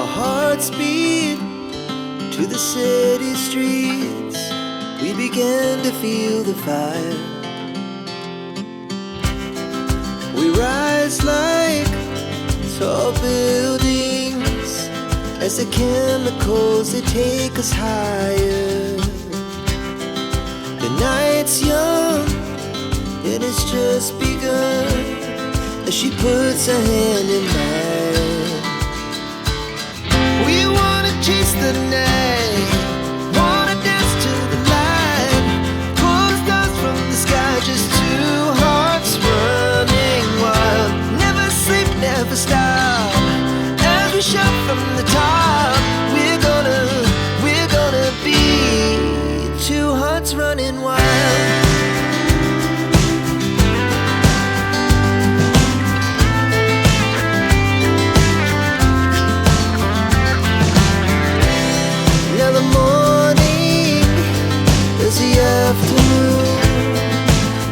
Our hearts beat to the city streets. We began to feel the fire. We rise like tall buildings as the chemicals, they take us higher. The night's young and it's just begun as she puts her hand in mine. We wanna chase the night, wanna dance to the light, pull stars from the sky, just two hearts running wild. Never sleep, never stop, as we shout from the top. We're gonna be two hearts running wild. Afternoon,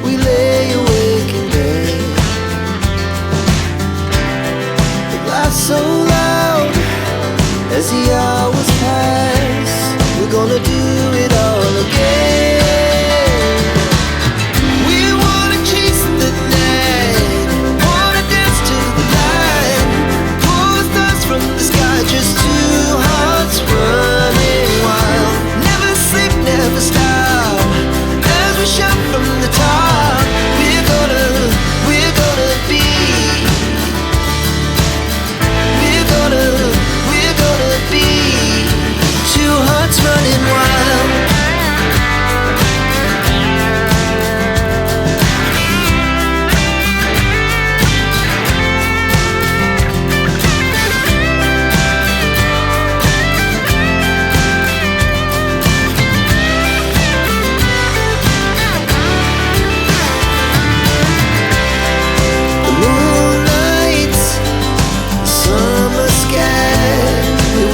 we lay awake in bed. It laughs so loud as the hours pass. We're gonna do it all again. We wanna chase the night, wanna dance to the light, pull stars from the sky, just two hearts running wild. Never sleep, never stop, we shout from the top. We're gonna be. We're gonna be two hearts running wild.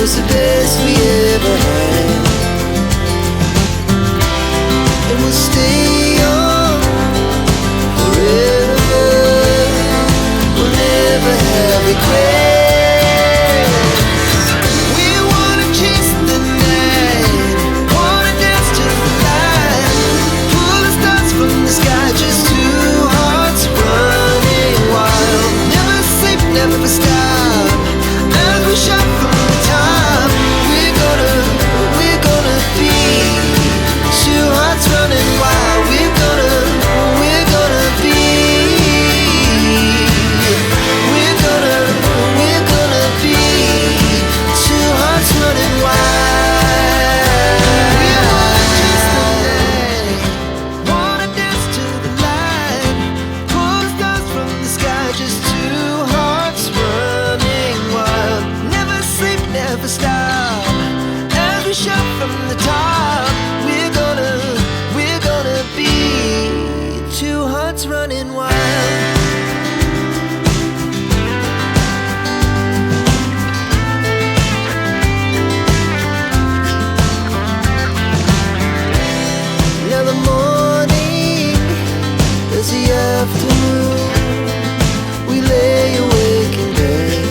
The best we ever had, and we'll stay young forever. We'll never have regrets. We wanna chase the night, wanna dance to the light, pull the stars from the sky, just two hearts running wild. Never sleep, never stop, as we shout from the top. Running wild, we're gonna be. We're gonna be two hearts running wild. We wanna chase the night, wanna dance to the light, pull stars from the sky, just two hearts running wild. Never sleep, never stop, as we shout from the top. We're gonna be two hearts running wild. Now the morning is the afternoon. We lay awake in bed.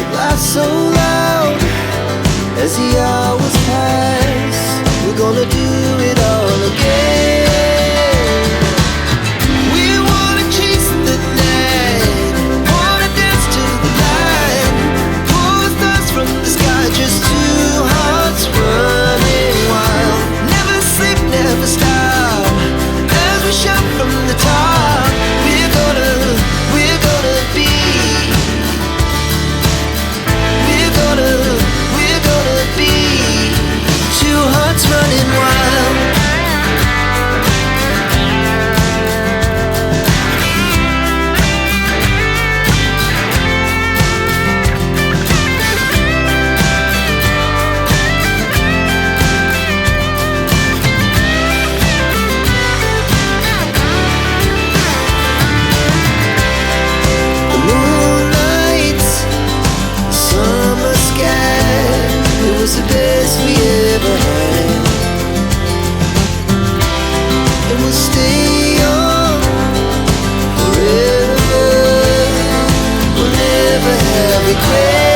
It laughs so loud as the hours pass. We're gonna do it all again. We wanna chase the night, wanna dance to the light, pull stars from the sky, just two hearts running wild. Never sleep, never stop, as we shout from the top. We're gonna be. We're gonna be. regret.